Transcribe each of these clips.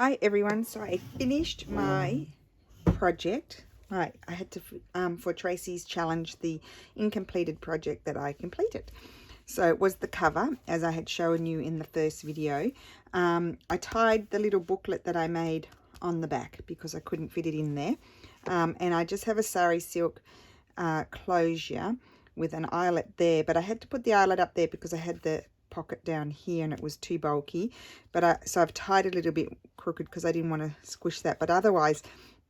Hi everyone, so I finished my project. I had to, for Tracie's challenge, the incompleted project that I completed. So it was the cover, as I had shown you in the first video. I tied the little booklet that I made on the back because I couldn't fit it in there. And I just have a sari silk closure with an eyelet there, but I had to put the eyelet up there because I had the pocket down here and it was too bulky, but so I've tied it a little bit crooked because I didn't want to squish that, but otherwise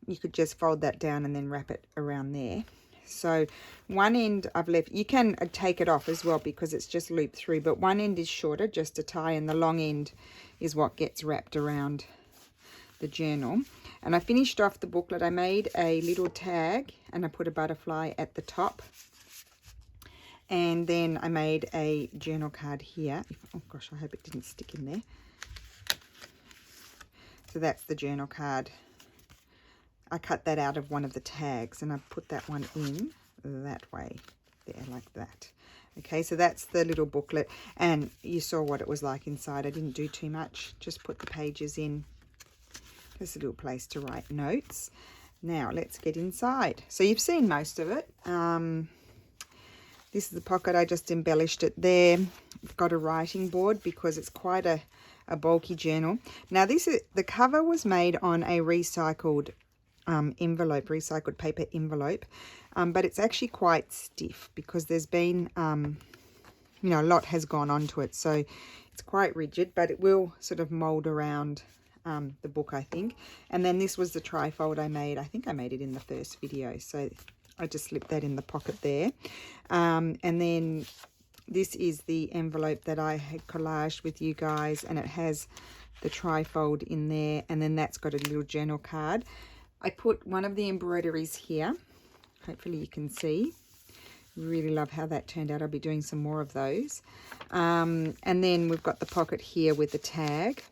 you could just fold that down and then wrap it around there. So one end I've left, you can take it off as well because it's just looped through, but one end is shorter just to tie and the long end is what gets wrapped around the journal. And I finished off the booklet. I made a little tag and I put a butterfly at the top. And then I made a journal card here. Oh gosh, I hope it didn't stick in there. So that's the journal card. I cut that out of one of the tags and I put that one in that way, there, like that. Okay, so that's the little booklet. And you saw what it was like inside. I didn't do too much, just put the pages in. There's a little place to write notes. Now let's get inside. So you've seen most of it. This is the pocket. I just embellished it there. I've got a writing board because it's quite a bulky journal. Now the cover was made on a recycled envelope, recycled paper envelope, but it's actually quite stiff because there's been, you know, a lot has gone onto it. So it's quite rigid, but it will sort of mold around the book, I think. And then this was the trifold I made. I think I made it in the first video. So I just slipped that in the pocket there. And then this is the envelope that I had collaged with you guys, and it has the trifold in there, and then that's got a little journal card. I put one of the embroideries here. Hopefully you can see. Really love how that turned out. I'll be doing some more of those. And then we've got the pocket here with the tag.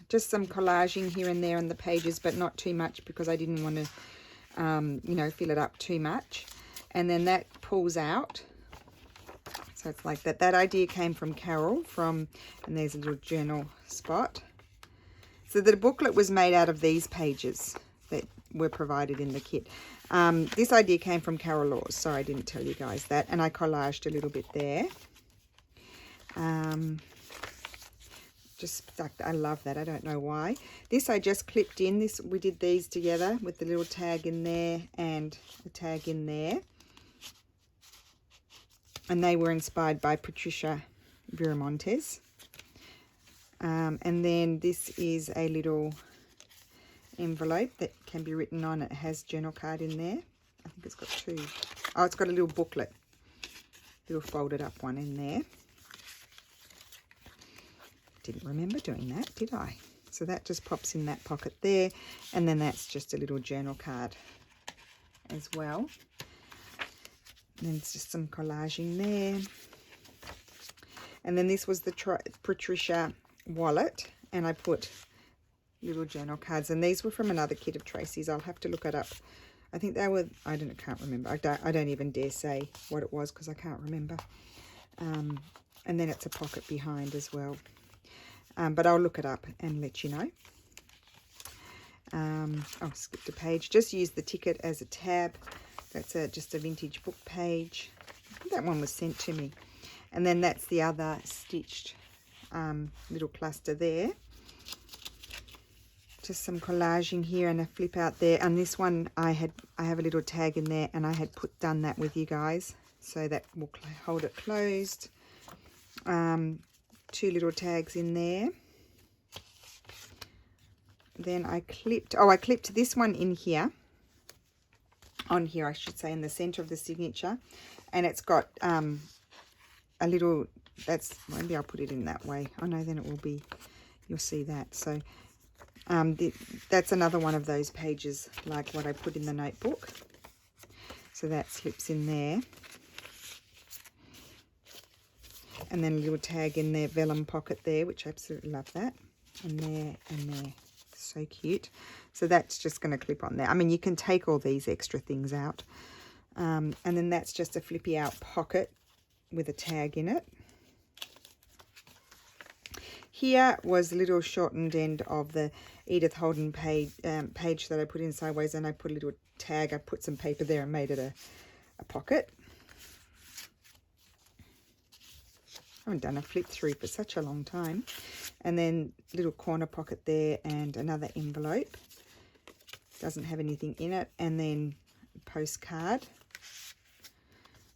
Just some collaging here and there on the pages, but not too much because I didn't want to you know, fill it up too much. And then that pulls out, so it's like that. That idea came from Carol and there's a little journal spot. So the booklet was made out of these pages that were provided in the kit. This idea came from Carol Laws. Sorry, I didn't tell you guys that. And I collaged a little bit there. Just stuck. I love that. I don't know why. This I just clipped in. This we did these together with the little tag in there and the tag in there. And they were inspired by Patricia Viramontes. And then this is a little envelope that can be written on. It has journal card in there. I think it's got two. Oh, it's got a little booklet. Little folded up one in there. Didn't remember doing that, did I? So that just pops in that pocket there, and then that's just a little journal card as well. And then it's just some collaging there. And then this was the Patricia wallet, and I put little journal cards, and these were from another kit of Tracie's. I'll have to look it up. I think they were, can't remember. I don't even dare say what it was because I can't remember. And then it's a pocket behind as well. But I'll look it up and let you know. I'll skip the page. Just use the ticket as a tab. That's just a vintage book page. I think that one was sent to me. And then that's the other stitched little cluster there. Just some collaging here and a flip out there. And this one I have a little tag in there, and I had done that with you guys. So that will hold it closed. Two little tags in there. Then I clipped this one in here, on here I should say, in the center of the signature, and it's got a little, maybe I'll put it in that way. Oh no, then it will be, you'll see that. So that's another one of those pages like what I put in the notebook. So that slips in there. And then a little tag in there, vellum pocket there, which I absolutely love that. And there, and there. So cute. So that's just going to clip on there. I mean, you can take all these extra things out. And then that's just a flippy out pocket with a tag in it. Here was a little shortened end of the Edith Holden page that I put in sideways, and I put a little tag. I put some paper there and made it a pocket. I haven't done a flip through for such a long time. And then little corner pocket there and another envelope. Doesn't have anything in it. And then postcard,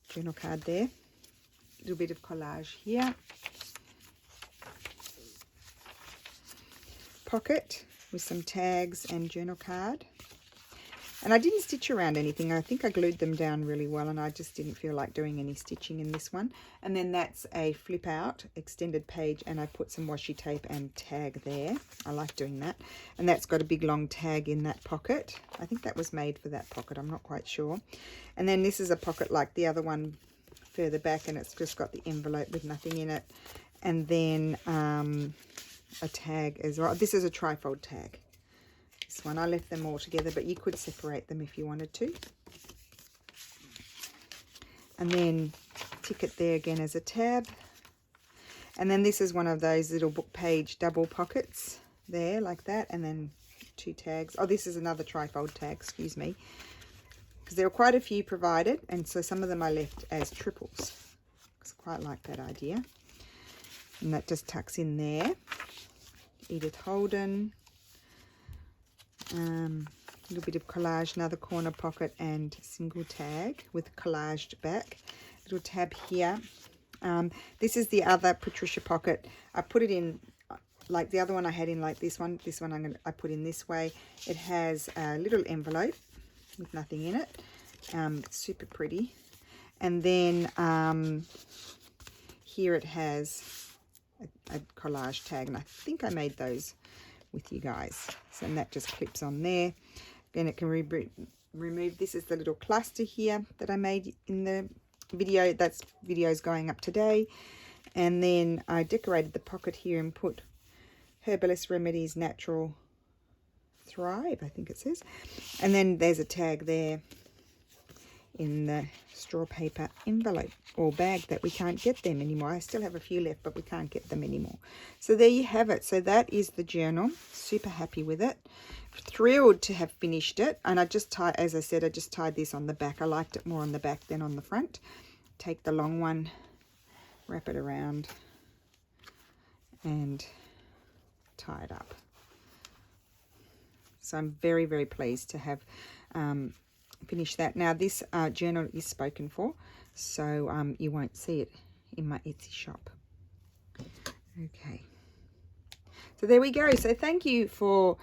journal card there. A little bit of collage here. Pocket with some tags and journal card. And I didn't stitch around anything. I think I glued them down really well, and I just didn't feel like doing any stitching in this one. And then that's a flip out extended page, and I put some washi tape and tag there. I like doing that. And that's got a big long tag in that pocket. I think that was made for that pocket. I'm not quite sure. And then this is a pocket like the other one further back, and it's just got the envelope with nothing in it. And then a tag as well. This is a trifold tag. This one, I left them all together, but you could separate them if you wanted to. And then tick it there again as a tab. And then this is one of those little book page double pockets there, like that. And then 2 tags. Oh, this is another trifold tag, excuse me. Because there were quite a few provided, and so some of them I left as triples. Because I quite like that idea. And that just tucks in there. Edith Holden. A little bit of collage, another corner pocket and single tag with collaged back. Little tab here. This is the other Patricia pocket. I put it in like the other one I had in like this one. This one I put in this way. It has a little envelope with nothing in it. Super pretty. And then here it has a collage tag, and I think I made those with you guys. So, and that just clips on there. Then it can remove. This is the little cluster here that I made in the video. That's videos going up today. And then I decorated the pocket here and put Herbalist Remedies Natural Thrive, I think it says. And then there's a tag there in the straw paper envelope or bag that we can't get them anymore. I still have a few left, but we can't get them anymore. So there you have it. So that is the journal. Super happy with it. Thrilled to have finished it. And I just tied, as I said, I just tied this on the back. I liked it more on the back than on the front. Take the long one, wrap it around and tie it up. So I'm very, very pleased to have finish that. Now this journal is spoken for, so you won't see it in my Etsy shop. Okay, so there we go. So thank you for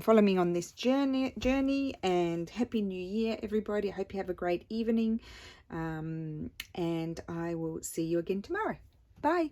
following me on this journey, and Happy New Year, everybody. I hope you have a great evening, and I will see you again tomorrow. Bye.